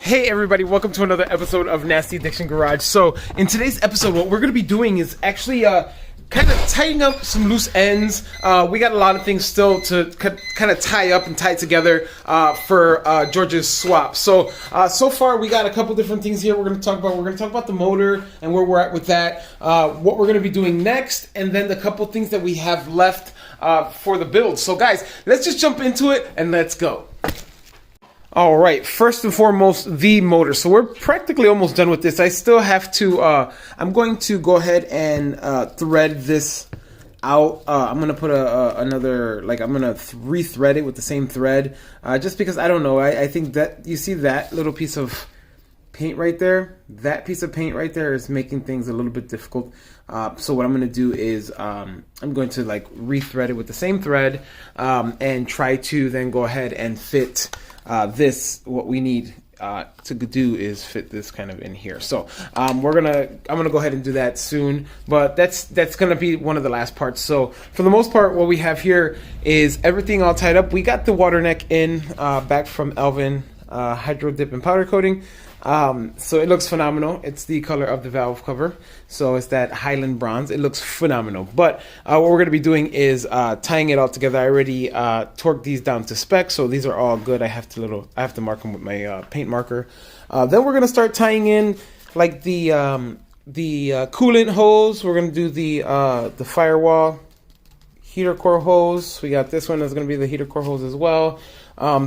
Hey everybody, welcome to another episode of Nasty Addiction Garage. So in today's episode, what we're going to be doing is actually kind of tying up some loose ends. We got a lot of things still to kind of tie up and tie together for George's swap. So so far we got a couple different things here we're going to talk about. We're going to talk about the motor and where we're at with that, what we're going to be doing next, and then the couple things that we have left for the build. So guys, let's just jump into it and let's go. All right, first and foremost, the motor. So we're practically almost done with this. I still have to, I'm going to go ahead and thread this out. I'm going to put I'm going to re-thread it with the same thread, just because, I don't know, I think that, you see that little piece of paint right there? That piece of paint right there is making things a little bit difficult. So what I'm going to do is I'm going to like re-thread it with the same thread and try to then go ahead and fit this. What we need to do is fit this kind of in here. So I'm gonna go ahead and do that soon, but that's gonna be one of the last parts. So for the most part, what we have here is everything all tied up. We got the water neck in back from Elvin, hydro dip and powder coating. So it looks phenomenal. It's the color of the valve cover, so it's that Highland bronze. It looks phenomenal. But what we're going to be doing is tying it all together. I already torqued these down to spec, so these are all good. I have to mark them with my paint marker. Then we're going to start tying in like the coolant hose. We're going to do the firewall heater core hose. We got this one that's going to be the heater core hose as well.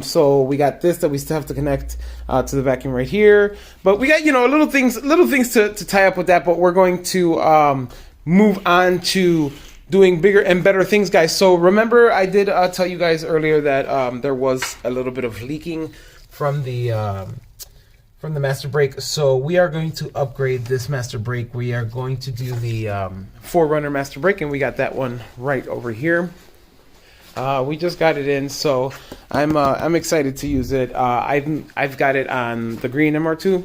So we got this that we still have to connect to the vacuum right here, but we got, you know, little things to tie up with that. But we're going to move on to doing bigger and better things, guys. So remember, I did tell you guys earlier that there was a little bit of leaking from the master brake. So we are going to upgrade this master brake. We are going to do the Forerunner master brake, and we got that one right over here. We just got it in, so I'm excited to use it. I've got it on the green MR2.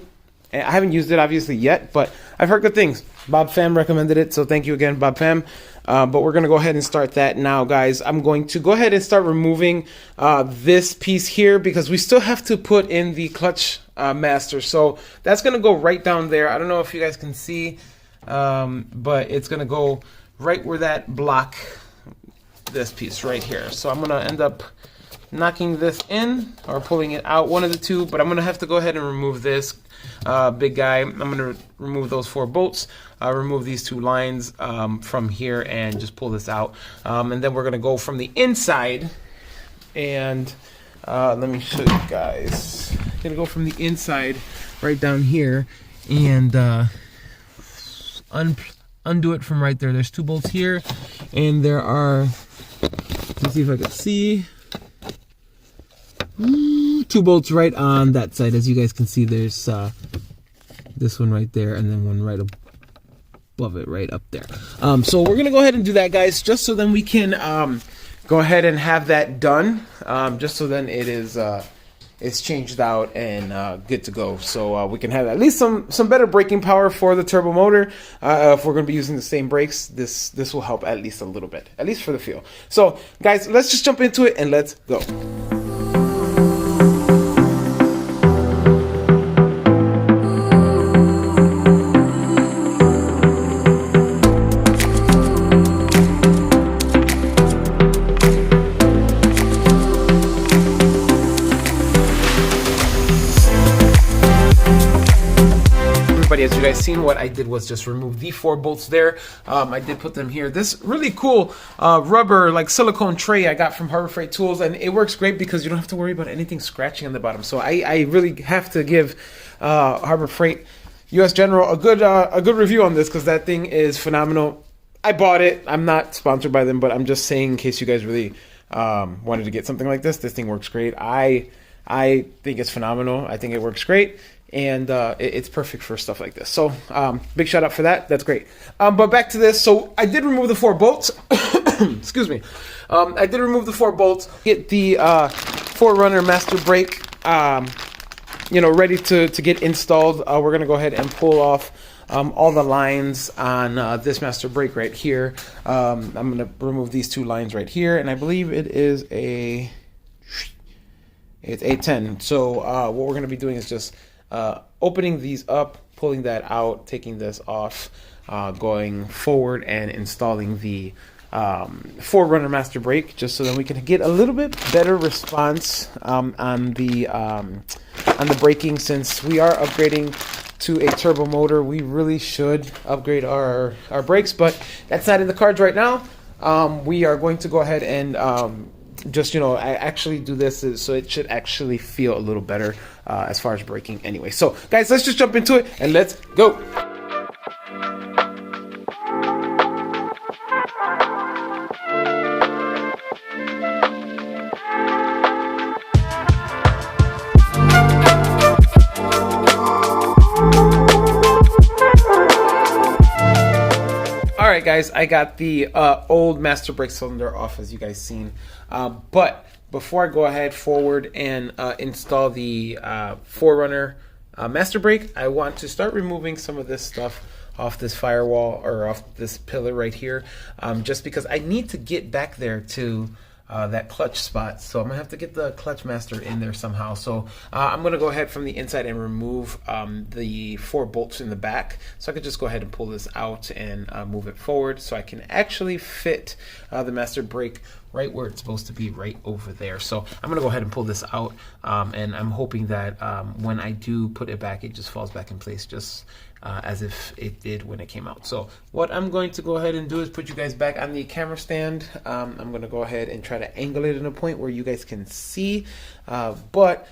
I haven't used it obviously yet, but I've heard good things. Bob Pham recommended it, so thank you again, Bob Pham. But we're gonna go ahead and start that now, guys. I'm going to go ahead and start removing this piece here because we still have to put in the clutch master. So that's gonna go right down there. I don't know if you guys can see, but it's gonna go right where that block. This piece right here. So I'm gonna end up knocking this in or pulling it out, one of the two, but I'm gonna have to go ahead and remove this big guy. I'm gonna remove those 4 bolts, remove these 2 lines from here and just pull this out, and then we're gonna go from the inside and let me show you guys. I'm gonna go from the inside right down here and undo it from right there. There's 2 bolts here, and there are, let's see if I can see, 2 bolts right on that side. As you guys can see, there's this one right there, and then one right above it, right up there. So we're gonna go ahead and do that, guys, just so then we can go ahead and have that done, just so then it is it's changed out and good to go. So we can have at least some better braking power for the turbo motor. If we're going to be using the same brakes, this will help at least a little bit, at least for the feel. So guys, let's just jump into it and let's go. As you guys seen, what I did was just remove the 4 bolts there. I did put them here. This really cool rubber, like silicone tray I got from Harbor Freight Tools, and it works great because you don't have to worry about anything scratching on the bottom. So I really have to give Harbor Freight US General a good review on this, because that thing is phenomenal. I bought it. I'm not sponsored by them, but I'm just saying in case you guys really wanted to get something like this. This thing works great. I think it's phenomenal. I think it works great. And it's perfect for stuff like this. So big shout out for that. That's great. But back to this. So I did remove the 4 bolts. Excuse me. I did remove the 4 bolts. Get the Forerunner master brake, ready to get installed. We're gonna go ahead and pull off all the lines on this master brake right here. I'm gonna remove these 2 lines right here, and I believe it is it's 810. So what we're gonna be doing is just opening these up, pulling that out, taking this off, going forward and installing the 4Runner master brake, just so that we can get a little bit better response on the braking. Since we are upgrading to a turbo motor, we really should upgrade our brakes, but that's not in the cards right now. We are going to go ahead and just, I actually do this so it should actually feel a little better as far as braking anyway. So guys, let's just jump into it and let's go. Alright guys, I got the old master brake cylinder off, as you guys seen, but before I go ahead forward and install the 4Runner master brake, I want to start removing some of this stuff off this firewall, or off this pillar right here, just because I need to get back there to that clutch spot. So I'm gonna have to get the clutch master in there somehow. So I'm gonna go ahead from the inside and remove the 4 bolts in the back, so I could just go ahead and pull this out and move it forward, so I can actually fit the master brake right where it's supposed to be, right over there. So I'm gonna go ahead and pull this out, and I'm hoping that when I do put it back, it just falls back in place, just as if it did when it came out. So what I'm going to go ahead and do is put you guys back on the camera stand. I'm going to go ahead and try to angle it in a point where you guys can see, but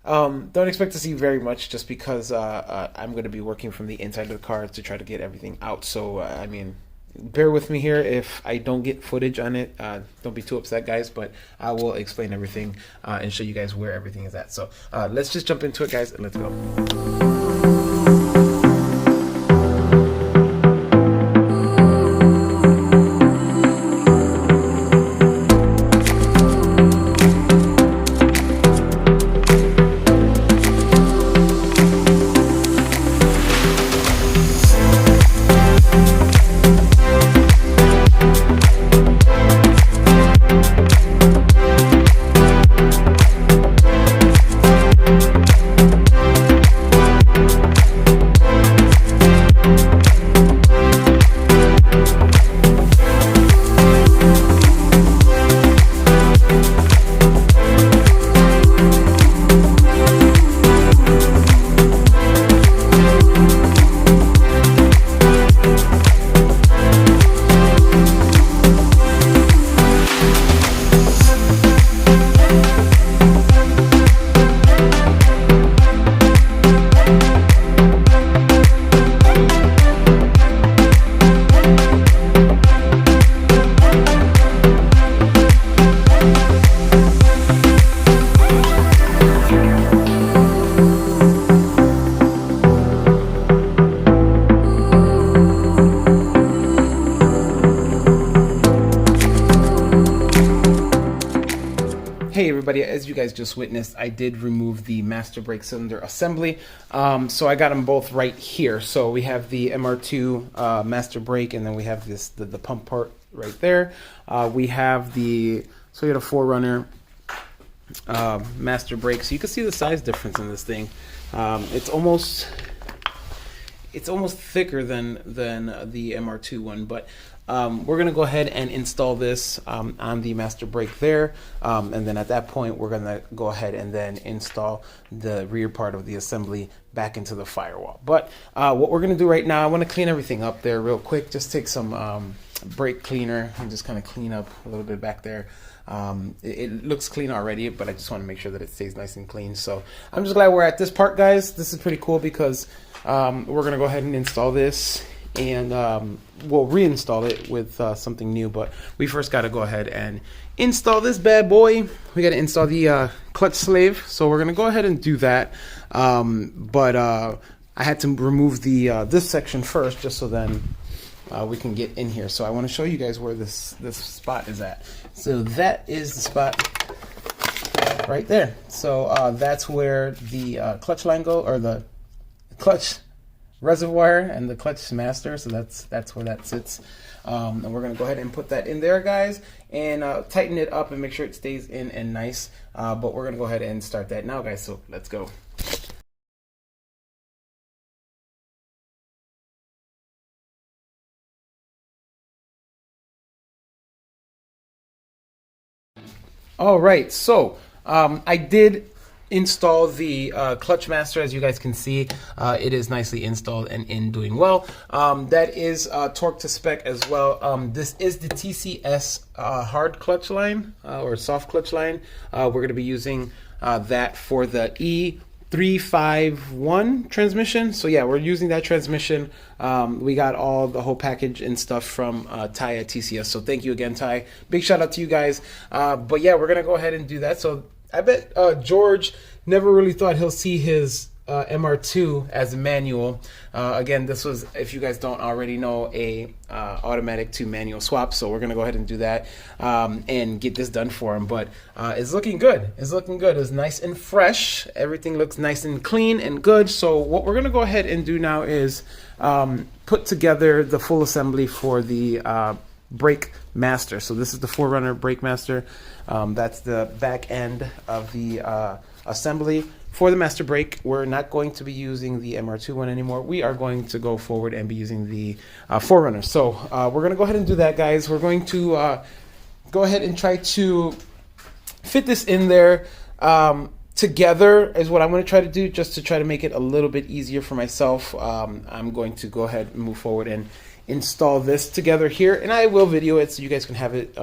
don't expect to see very much, just because I'm going to be working from the inside of the car to try to get everything out. So I mean, bear with me here if I don't get footage on it. Don't be too upset, guys, but I will explain everything and show you guys where everything is at. So let's just jump into it, guys, and let's go. Hey everybody, as you guys just witnessed, I did remove the master brake cylinder assembly. So I got them both right here. So we have the MR2 master brake, and then we have this the pump part right there. We have the Toyota 4Runner master brake. So you can see the size difference in this thing. It's almost thicker than the MR2 one, but we're going to go ahead and install this on the master brake there, and then at that point we're going to go ahead and then install the rear part of the assembly back into the firewall. But what we're going to do right now, I want to clean everything up there real quick. Just take some brake cleaner and just kind of clean up a little bit back there. It looks clean already, but I just want to make sure that it stays nice and clean. So I'm just glad we're at this part, guys. This is pretty cool because we're going to go ahead and install this, and we'll reinstall it with something new. But we first got to go ahead and install this bad boy. We got to install the clutch slave, so we're going to go ahead and do that. But I had to remove the this section first, just so then we can get in here. So I want to show you guys where this spot is at. So that is the spot right there. So that's where the clutch line go, or the clutch reservoir and the clutch master. So that's where that sits. And we're gonna go ahead and put that in there, guys, and tighten it up and make sure it stays in and nice. But we're gonna go ahead and start that now, guys. So let's go. All right, so I did install the clutch master. As you guys can see, it is nicely installed and doing well. That is torque to spec as well. This is the TCS hard clutch line or soft clutch line. We're going to be using that for the E351 transmission. So yeah, we're using that transmission. We got the whole package and stuff from Ty at TCS. So thank you again, Ty. Big shout out to you guys. But yeah, we're gonna go ahead and do that. So I bet George never really thought he'll see his MR2 as a manual. Again, this was, if you guys don't already know, a automatic to manual swap. So we're gonna go ahead and do that and get this done for him. But it's looking good. It's looking good. It's nice and fresh. Everything looks nice and clean and good. So what we're gonna go ahead and do now is put together the full assembly for the brake master. So this is the 4Runner brake master. That's the back end of the assembly for the master brake. We're not going to be using the MR2 one anymore. We are going to go forward and be using the 4Runner. So we're going to go ahead and do that, guys. We're going to go ahead and try to fit this in there together is what I'm going to try to do, just to try to make it a little bit easier for myself. I'm going to go ahead and move forward and install this together here, and I will video it so you guys can have it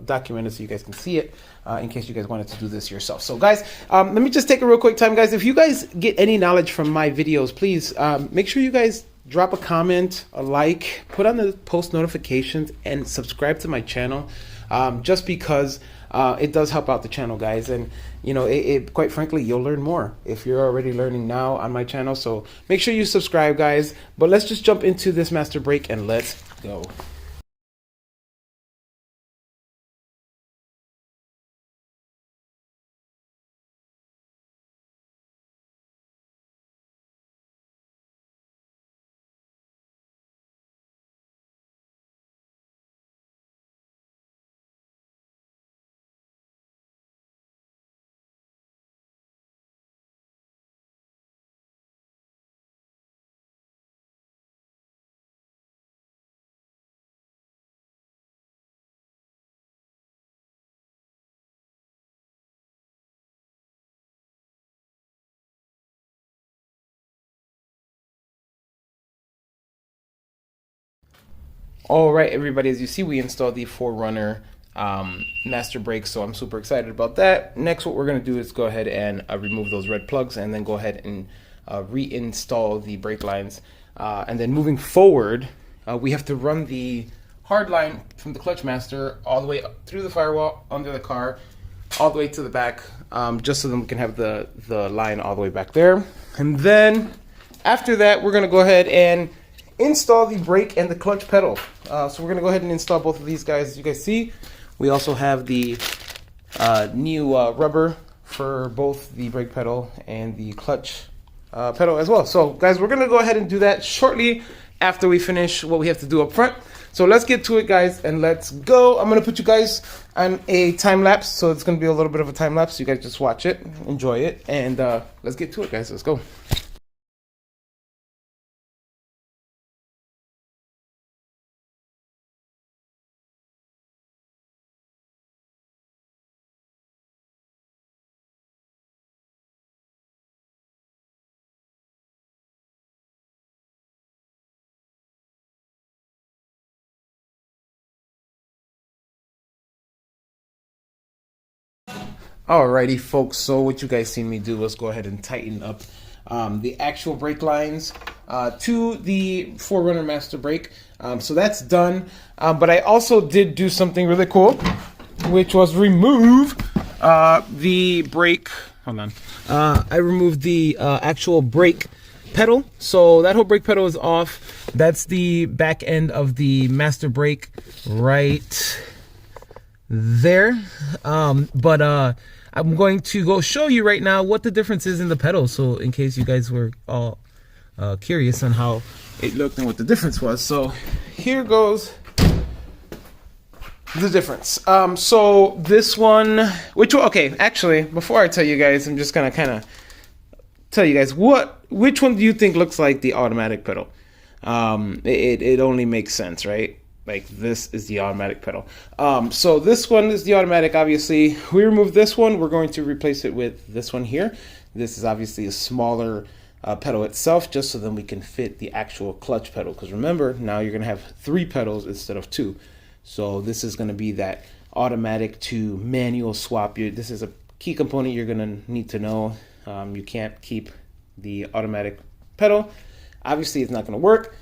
documented, so you guys can see it in case you guys wanted to do this yourself. So guys, let me just take a real quick time, guys. If you guys get any knowledge from my videos, please make sure you guys drop a comment, a like, put on the post notifications, and subscribe to my channel, just because it does help out the channel, guys. And you know, quite frankly, you'll learn more if you're already learning now on my channel. So make sure you subscribe, guys. But let's just jump into this master brake and let's go. All right, everybody, as you see, we installed the 4Runner master brake, so I'm super excited about that. Next, what we're going to do is go ahead and remove those red plugs, and then go ahead and reinstall the brake lines. And then moving forward, we have to run the hard line from the clutch master all the way up through the firewall, under the car, all the way to the back, just so that we can have the line all the way back there. And then after that, we're going to go ahead and install the brake and the clutch pedal. So we're going to go ahead and install both of these guys. As you guys see, we also have the new rubber for both the brake pedal and the clutch pedal as well. So guys, we're going to go ahead and do that shortly after we finish what we have to do up front. So let's get to it, guys, and let's go. I'm going to put you guys on a time lapse, so it's going to be a little bit of a time lapse. You guys just watch it, enjoy it, and let's get to it, guys. Let's go. Alrighty, folks, so what you guys seen me do was go ahead and tighten up the actual brake lines to the 4Runner master brake. So that's done, but I also did do something really cool, which was remove the brake. Hold on. I removed the actual brake pedal. So that whole brake pedal is off. That's the back end of the master brake right there. But I'm going to go show you right now what the difference is in the pedal. So in case you guys were all curious on how it looked and what the difference was. So here goes the difference. So this one, okay, actually, before I tell you guys, I'm just gonna kind of tell you guys which one do you think looks like the automatic pedal? It only makes sense, right? like this is the automatic pedal. So this one is the automatic. Obviously, we remove this one. We're going to replace it with this one here. This is obviously a smaller pedal itself, just so then we can fit the actual clutch pedal. Because remember, now you're gonna have 3 pedals instead of 2. So this is gonna be that automatic to manual swap. This is a key component you're gonna need to know. You can't keep the automatic pedal. Obviously, it's not gonna work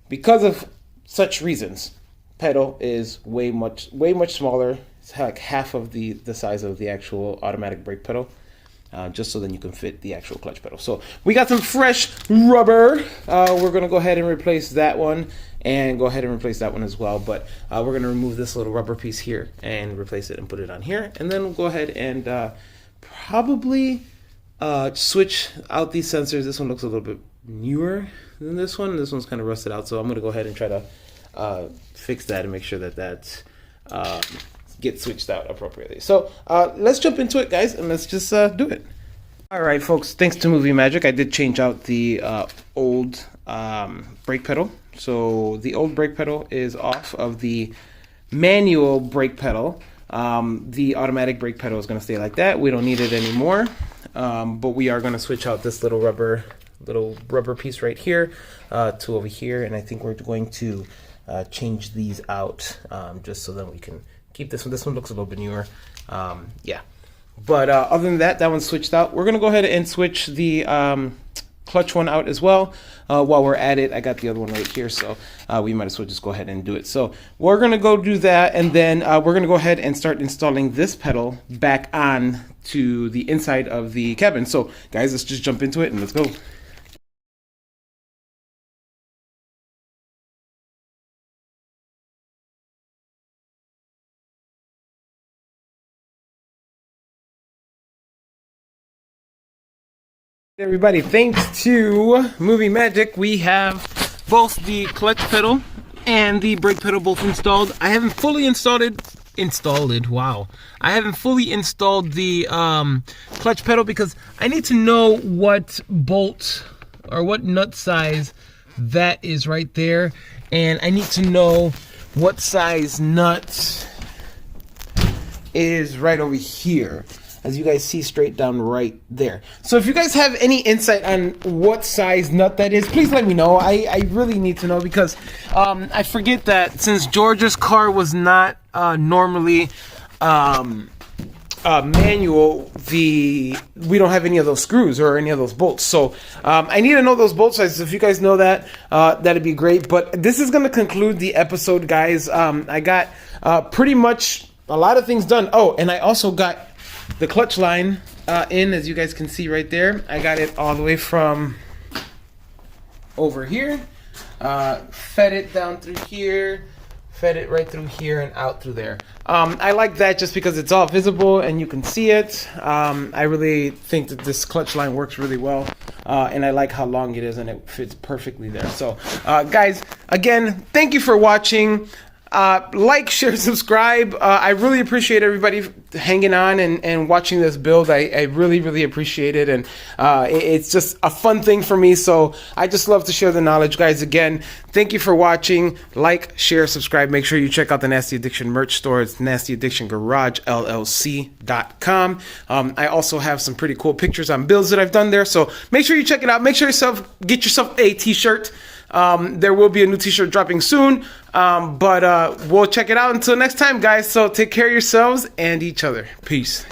because of such reasons. Pedal is way much smaller. It's like half of the size of the actual automatic brake pedal, just so then you can fit the actual clutch pedal. So we got some fresh rubber. We're gonna go ahead and replace that one and go ahead and replace that one as well. But we're gonna remove this little rubber piece here and replace it and put it on here. And then we'll go ahead and probably switch out these sensors. This one looks a little bit newer than this one. This one's kind of rusted out. So I'm gonna go ahead and try to fix that and make sure that gets switched out appropriately. So let's jump into it, guys, and let's just do it. All right, folks, thanks to Movie Magic, I did change out the old brake pedal. So the old brake pedal is off of the manual brake pedal. The automatic brake pedal is going to stay like that. We don't need it anymore, but we are going to switch out this little rubber piece right here to over here, and I think we're going to change these out just so that we can keep this one. This one looks a little bit newer. Yeah. But other than that, that one's switched out. We're going to go ahead and switch the clutch one out as well. While we're at it, I got the other one right here, so we might as well just go ahead and do it. So we're going to go do that, and then we're going to go ahead and start installing this pedal back on to the inside of the cabin. So guys, let's just jump into it and let's go. Everybody, thanks to Movie Magic, we have both the clutch pedal and the brake pedal both installed. I haven't fully installed it. Wow. I haven't fully installed the clutch pedal because I need to know what bolt or what nut size that is right there, and I need to know what size nut is right over here, as you guys see straight down right there. So if you guys have any insight on what size nut that is, please let me know. I really need to know because I forget that since George's car was not normally manual, we don't have any of those screws or any of those bolts. So I need to know those bolt sizes. If you guys know that, that'd be great. But this is going to conclude the episode, guys. I got pretty much a lot of things done. Oh, and I also got the clutch line in, as you guys can see right there. I got it all the way from over here, fed it down through here, fed it right through here and out through there. I like that just because it's all visible and you can see it. I really think that this clutch line works really well, and I like how long it is and it fits perfectly there. So guys, again, thank you for watching. Like, share, subscribe. I really appreciate everybody hanging on and watching this build. I really appreciate it, and it's just a fun thing for me, so I just love to share the knowledge. Guys, again, thank you for watching. Like, share, subscribe. Make sure you check out the Nasty Addiction merch store. It's NastyAddictionGarageLLC.com. I also have some pretty cool pictures on builds that I've done there, so make sure you check it out. Make sure get yourself a t-shirt. There will be a new t-shirt dropping soon, but we'll check it out until next time, guys. So take care of yourselves and each other. Peace.